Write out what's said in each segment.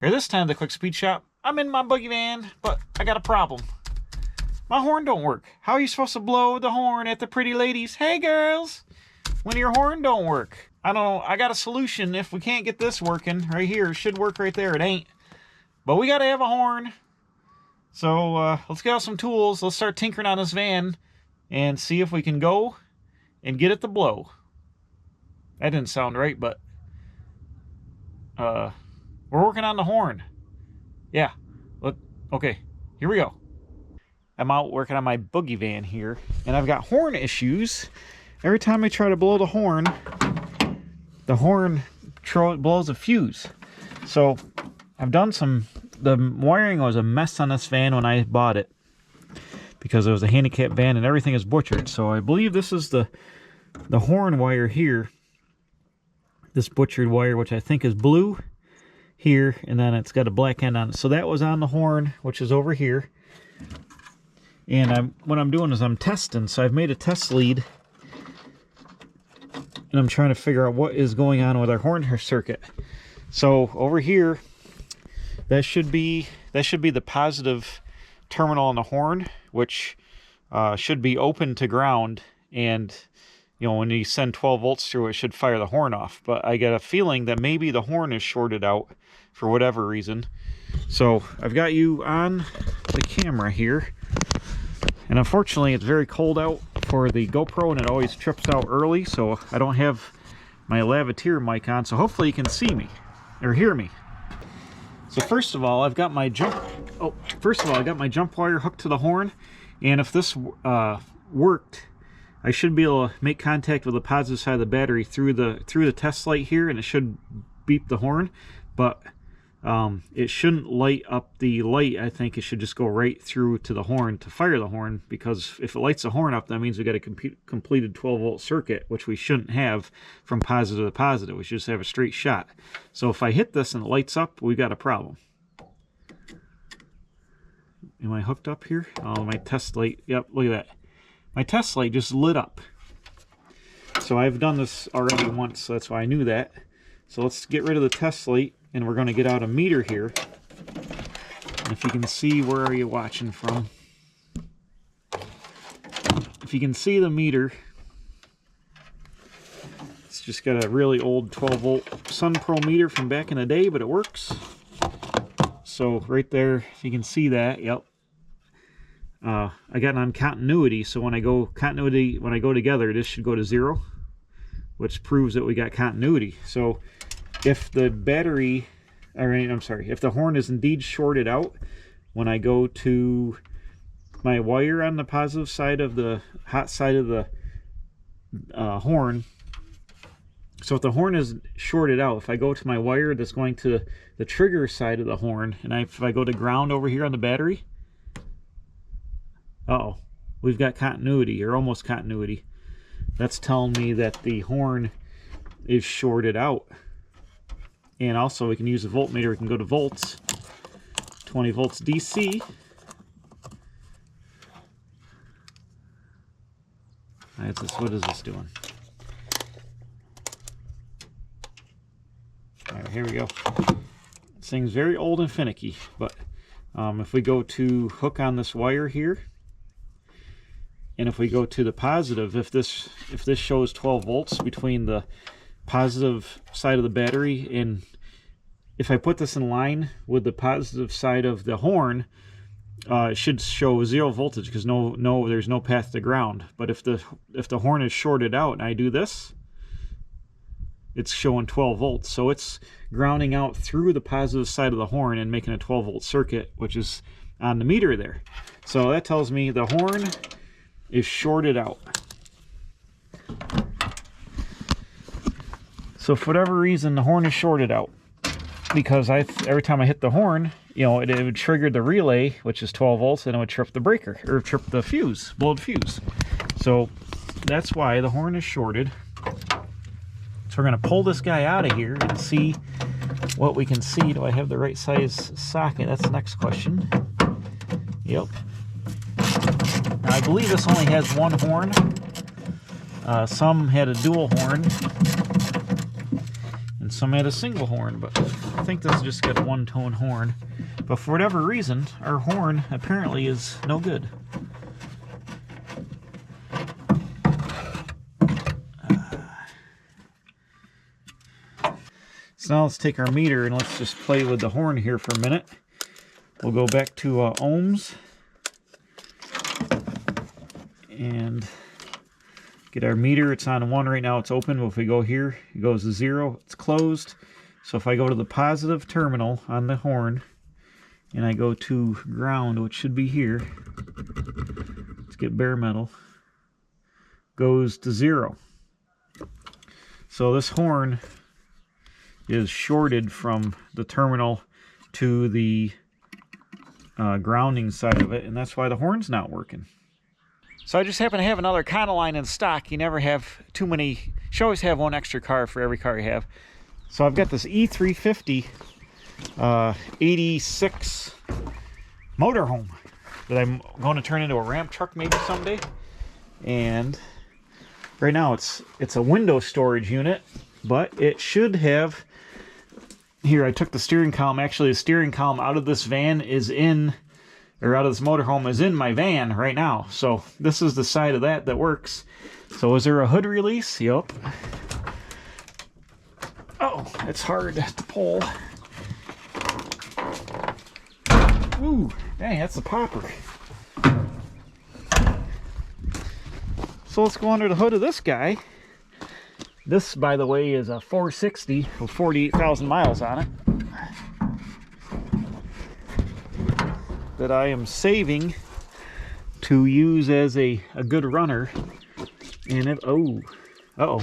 Here this time at the Quick Speed Shop, I'm in my boogie van, but I got a problem. My horn don't work. How are you supposed to blow the horn at the pretty ladies? Hey girls! When your horn don't work. I don't know, I got a solution. If we can't get this working right here, it should work right there. It ain't. But we gotta have a horn. So let's get out some tools. Let's start tinkering on this van and see if we can go and get it to blow. That didn't sound right, but we're working on the horn. Yeah. Okay, here we go. I'm out working on my boogie van here, and I've got horn issues. Every time I try to blow the horn blows a fuse. So I've done the wiring was a mess on this van when I bought it, because it was a handicap van and everything is butchered. So I believe this is the horn wire here. This butchered wire, which I think is blue here, and then it's got a black end on it. So that was on the horn, which is over here. And what I'm doing is I'm testing. So I've made a test lead, and I'm trying to figure out what is going on with our horn circuit. So over here, that should be the positive terminal on the horn, which should be open to ground, and you know, when you send 12 volts through it, should fire the horn off. But I get a feeling that maybe the horn is shorted out for whatever reason. So I've got you on the camera here, and unfortunately it's very cold out for the GoPro, and it always trips out early, so I don't have my lavalier mic on. So hopefully you can see me or hear me. So first of all, I got my jump wire hooked to the horn, and if this worked, I should be able to make contact with the positive side of the battery through the test light here, and it should beep the horn. But it shouldn't light up the light. I think it should just go right through to the horn to fire the horn, because if it lights the horn up, that means we got a completed 12-volt circuit, which we shouldn't have from positive to positive. We should just have a straight shot. So if I hit this and it lights up, we got a problem. Am I hooked up here? Oh, my test light. Yep, look at that. My test light just lit up. So I've done this already once, so that's why I knew that. So let's get rid of the test light, and we're going to get out a meter here. And if you can see, where are you watching from? If you can see the meter, it's just got a really old 12-volt SunPro meter from back in the day, but it works. So right there, if you can see that, yep. I got it on continuity, so when I go together, this should go to 0, which proves that we got continuity. So if the battery, if the horn is indeed shorted out, when I go to my wire on the positive side of the hot side of the horn, so if the horn is shorted out, if I go to my wire that's going to the trigger side of the horn, and if I go to ground over here on the battery, uh-oh, we've got continuity, or almost continuity. That's telling me that the horn is shorted out. And also we can use a voltmeter. We can go to volts, 20 volts DC. What is this doing? All right, here we go. This thing's very old and finicky, but if we go to hook on this wire here, and if we go to the positive, if this shows 12 volts between the positive side of the battery, and if I put this in line with the positive side of the horn, it should show 0 voltage, because there's no path to ground. But if the horn is shorted out and I do this, it's showing 12 volts. So it's grounding out through the positive side of the horn and making a 12-volt circuit, which is on the meter there. So that tells me the horn is shorted out. So for whatever reason, the horn is shorted out, because every time I hit the horn, you know, it would trigger the relay, which is 12 volts, and it would trip the breaker, or trip the fuse, blow the fuse. So that's why the horn is shorted. So we're going to pull this guy out of here and see what we can see. Do I have the right size socket? That's the next question. Yep. Now, I believe this only has one horn. Some had a dual horn, and some had a single horn, but I think this just got a one-tone horn. But for whatever reason, our horn apparently is no good. So now let's take our meter and let's just play with the horn here for a minute. We'll go back to ohms and get our meter. It's on 1 right now, it's open, but if we go here, it goes to 0, it's closed. So if I go to the positive terminal on the horn and I go to ground, which should be here, let's get bare metal, goes to 0. So this horn is shorted from the terminal to the grounding side of it, and that's why the horn's not working. So I just happen to have another Econoline in stock. You never have too many, you should always have one extra car for every car you have. So I've got this E350 86 motorhome that I'm going to turn into a ramp truck maybe someday. And right now it's a window storage unit, but it should have, here I took the steering column, actually the steering column out of this van is in, or out of this motorhome is in my van right now. So this is the side of that works. So is there a hood release? Yup. Oh, it's hard to pull. Ooh, dang, that's a popper. So let's go under the hood of this guy. This, by the way, is a 460 with 48,000 miles on it that I am saving to use as a good runner. And it, uh-oh.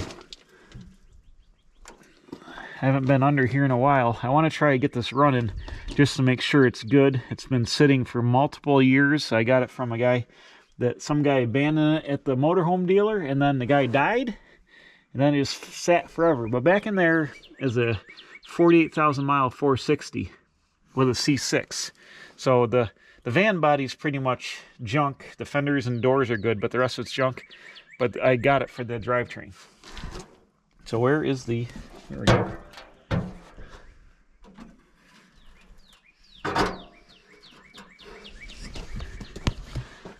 I haven't been under here in a while. I want to try to get this running just to make sure it's good. It's been sitting for multiple years. I got it from a guy some guy abandoned it at the motorhome dealer, and then the guy died, and then it just sat forever. But back in there is a 48,000 mile 460 with a C6. So the van body's pretty much junk. The fenders and doors are good, but the rest of it's junk. But I got it for the drivetrain. So where is the, there we go.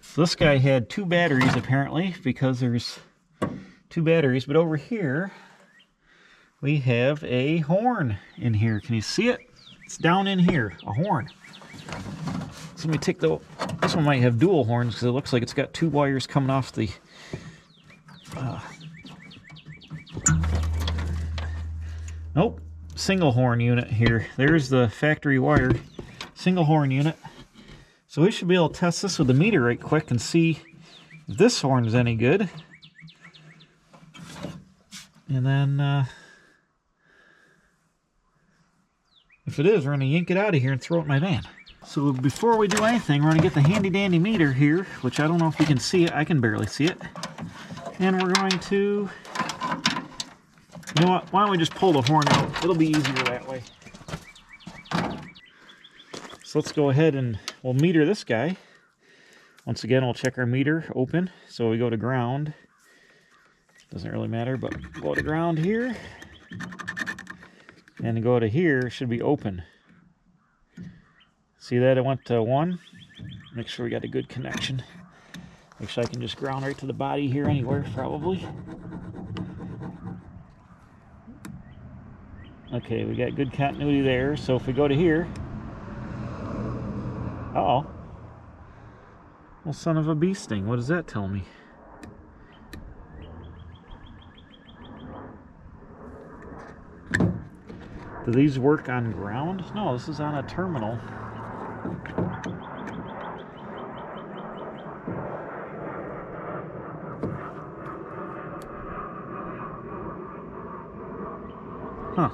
So this guy had 2 batteries apparently, because there's 2 batteries, but over here we have a horn in here. Can you see it? It's down in here, a horn. So let me take this one might have dual horns because it looks like it's got 2 wires coming off the nope, single horn unit here. There's the factory wire, single horn unit. So we should be able to test this with the meter right quick and see if this horn is any good. And then if it is, we're going to yank it out of here and throw it in my van. So before we do anything, we're going to get the handy dandy meter here, which I don't know if you can see it. I can barely see it. And we're going to, you know what, why don't we just pull the horn out? It'll be easier that way. So let's go ahead and we'll meter this guy. Once again, we'll check our meter, open. So we go to ground. Doesn't really matter, but go to ground here. And go to here, should be open. See that? It went to 1. Make sure we got a good connection. Make sure I can just ground right to the body here anywhere, probably. Okay, we got good continuity there. So if we go to here, uh-oh. Well, son of a bee sting. What does that tell me? Do these work on ground? No, this is on a terminal. Huh.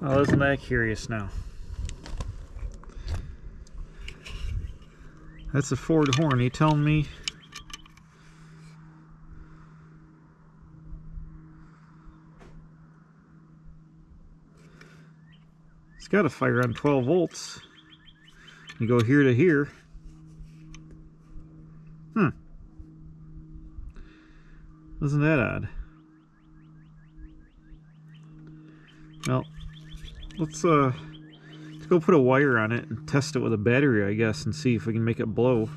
Well, isn't that curious now? That's a Ford horn. You telling me? got to fire on 12 volts. You go here to here. Isn't that odd? Well, let's go put a wire on it and test it with a battery, I guess, and see if we can make it blow.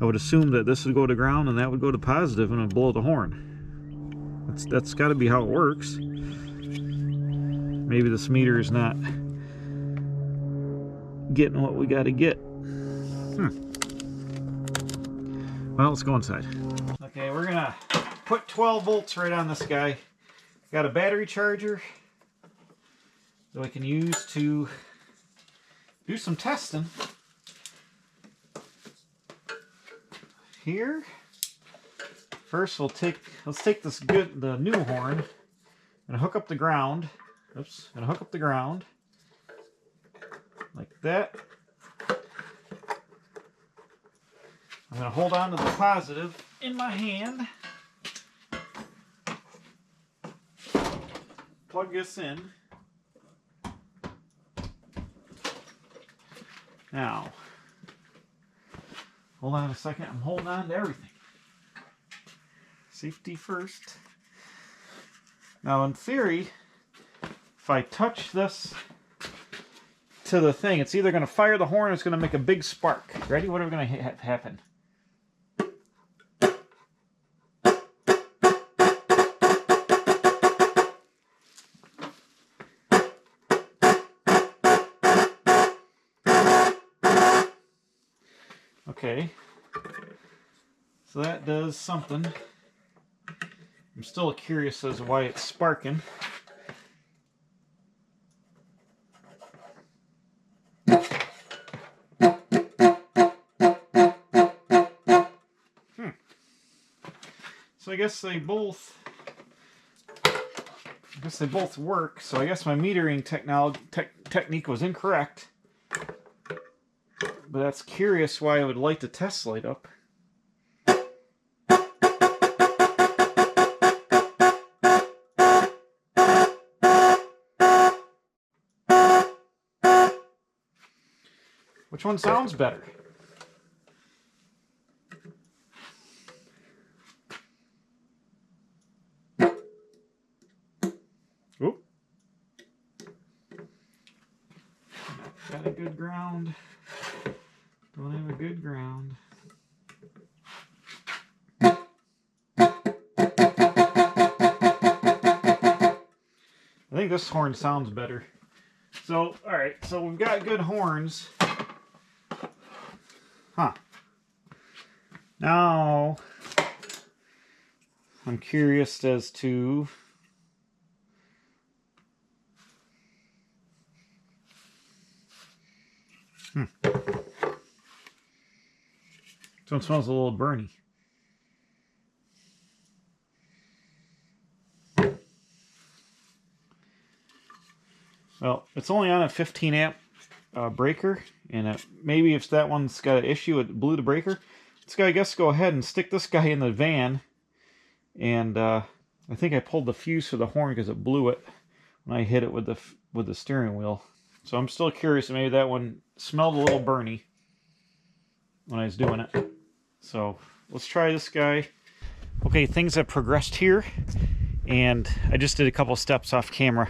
I would assume that this would go to ground and that would go to positive and it would blow the horn. That's got to be how it works. Maybe this meter is not getting what we got to get. Well, let's go inside. Okay, we're gonna put 12 volts right on this guy. Got a battery charger that I can use to do some testing. Here, first let's take the new horn and hook up the ground. Oops, gonna hook up the ground like that. I'm going to hold on to the positive in my hand. Plug this in. Now, hold on a second. I'm holding on to everything. Safety first. Now, in theory, if I touch this to the thing, it's either going to fire the horn or it's going to make a big spark. Ready? What are going to happen? Okay, so that does something. I'm still curious as to why it's sparking. So I guess they both work. So I guess my metering technique was incorrect. But that's curious why I would light the test light up. Which one sounds better? Oop. Got a good ground. Don't have a good ground. I think this horn sounds better. So, alright, so we've got good horns. Huh. Now, I'm curious as to... So it smells a little burny. Well, it's only on a 15 amp breaker, and maybe if that one's got an issue, it blew the breaker. Let's go, I guess, go ahead and stick this guy in the van, and I think I pulled the fuse for the horn because it blew it when I hit it with the steering wheel. So I'm still curious. Maybe that one smelled a little burny when I was doing it. So let's try this guy. Okay, things have progressed here, and I just did a couple steps off camera.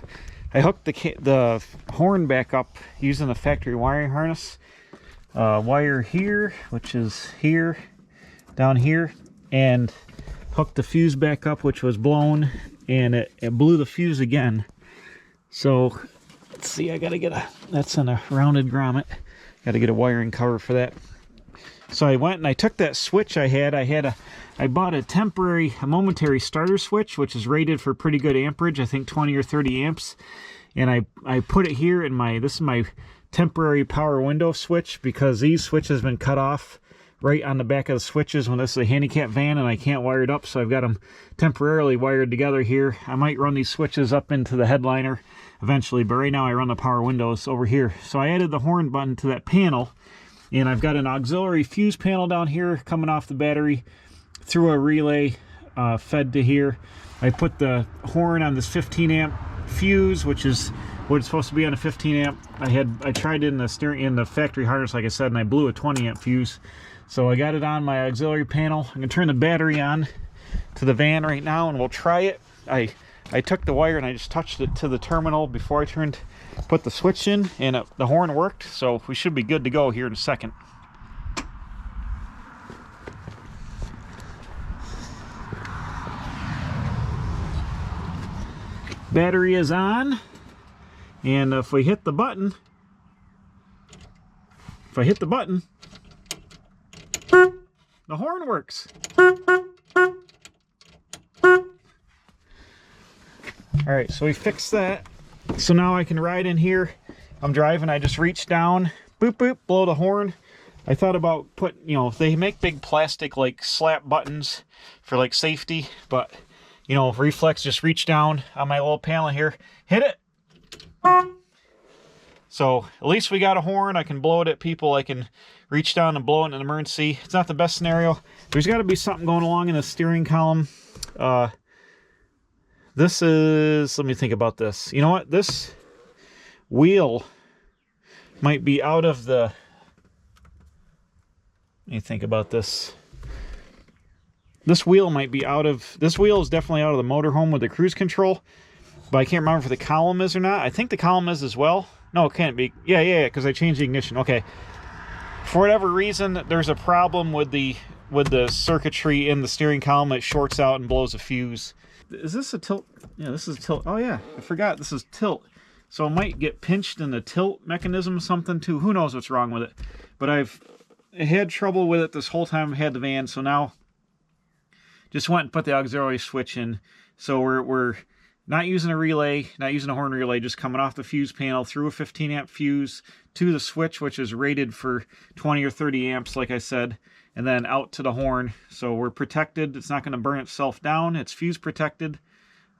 I hooked the horn back up using the factory wiring harness. Wire here, which is here, down here, and hooked the fuse back up, which was blown, and it blew the fuse again. So let's see, I gotta get that's on a rounded grommet. Gotta get a wiring cover for that. So I went and I took that switch I bought a momentary starter switch, which is rated for pretty good amperage, I think 20 or 30 amps. And I put it here in this is my temporary power window switch, because these switches have been cut off right on the back of the switches when this is a handicap van and I can't wire it up, so I've got them temporarily wired together here. I might run these switches up into the headliner eventually, but right now I run the power windows over here. So I added the horn button to that panel, and I've got an auxiliary fuse panel down here coming off the battery through a relay fed to here. I put the horn on this 15 amp fuse, which is what it's supposed to be on a 15 amp. I tried it in the factory harness, like I said, and I blew a 20 amp fuse. So I got it on my auxiliary panel. I'm gonna turn the battery on to the van right now, and we'll try it. I took the wire and I just touched it to the terminal before I put the switch in, and the horn worked. So we should be good to go here in a second. Battery is on, and if I hit the button, the horn works. All right, so we fixed that. So now I can ride in here. I'm driving, I just reach down, boop, boop, blow the horn. I thought about putting, you know, they make big plastic like slap buttons for like safety, but you know, reflex, just reach down on my little panel here, hit it. So at least we got a horn. I can blow it at people. I can reach down and blow it in an emergency. It's not the best scenario. There's got to be something going along in the steering column. This is, let me think about this. You know what? This wheel might be out of the, let me think about this. This wheel might be out of, this wheel is definitely out of the motorhome with the cruise control, but I can't remember if the column is or not. I think the column is as well. No, it can't be. Yeah, because I changed the ignition. Okay. For whatever reason, there's a problem with the circuitry in the steering column. It shorts out and blows a fuse. Is this a tilt? Yeah, this is a tilt. Oh yeah, I forgot this is tilt. So it might get pinched in the tilt mechanism or something too. Who knows what's wrong with it? But I've had trouble with it this whole time I've had the van, so now just went and put the auxiliary switch in. So we're not using a relay, not using a horn relay, just coming off the fuse panel through a 15 amp fuse to the switch, which is rated for 20 or 30 amps, like I said, and then out to the horn. So we're protected. It's not going to burn itself down. It's fuse protected.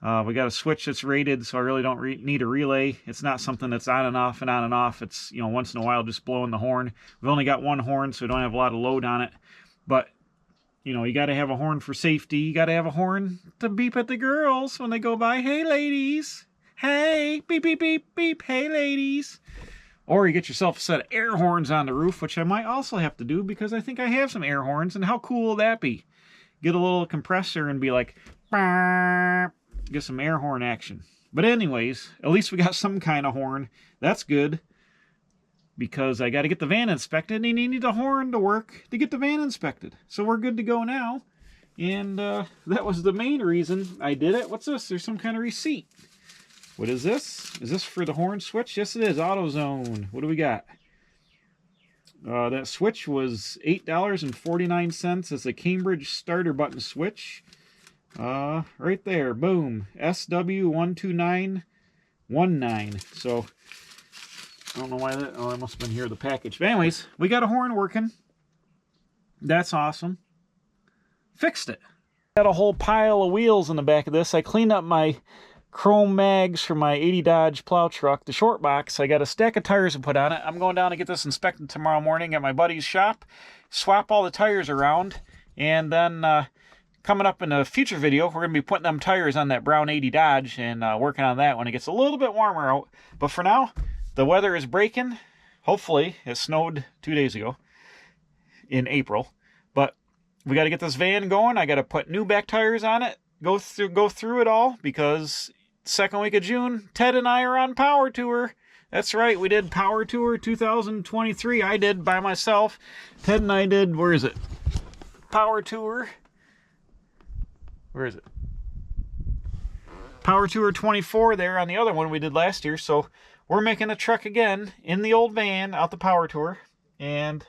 We got a switch that's rated, so I really don't need a relay. It's not something that's on and off and on and off. It's, you know, once in a while just blowing the horn. We've only got one horn, so we don't have a lot of load on it. But you know, you got to have a horn for safety. You got to have a horn to beep at the girls when they go by. Hey, ladies. Hey, beep, beep, beep, beep. Hey, ladies. Or you get yourself a set of air horns on the roof, which I might also have to do because I think I have some air horns. And how cool will that be? Get a little compressor and be like, bah, get some air horn action. But anyways, at least we got some kind of horn. That's good. Because I got to get the van inspected, and you need a horn to work to get the van inspected. So we're good to go now. And that was the main reason I did it. What's this? There's some kind of receipt. What is this? Is this for the horn switch? Yes, it is. AutoZone. What do we got? That switch was $8.49. It's a Cambridge starter button switch. Right there. Boom. SW12919. So I don't know why that, oh, that must have been here, the package. But anyways, we got a horn working. That's awesome. Fixed it. Got a whole pile of wheels in the back of this. I cleaned up my chrome mags for my 80 Dodge plow truck, the short box. I got a stack of tires to put on it. I'm going down to get this inspected tomorrow morning at my buddy's shop, swap all the tires around, and then coming up in a future video, we're going to be putting them tires on that brown 80 Dodge and working on that when it gets a little bit warmer out. But for now, the weather is breaking. Hopefully, it snowed 2 days ago in April. But we got to get this van going. I got to put new back tires on it. Go through it all because second week of June, Ted and I are on Power Tour. That's right, we did Power Tour 2023. I did by myself. Ted and I did, where is it? Power Tour. Where is it? Power Tour 24 there on the other one we did last year. So we're making a trek again in the old van out the Power Tour. And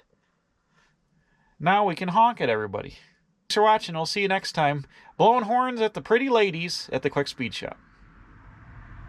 now we can honk at everybody. Thanks for watching. We'll see you next time. Blowing horns at the pretty ladies at the Quick Speed Shop.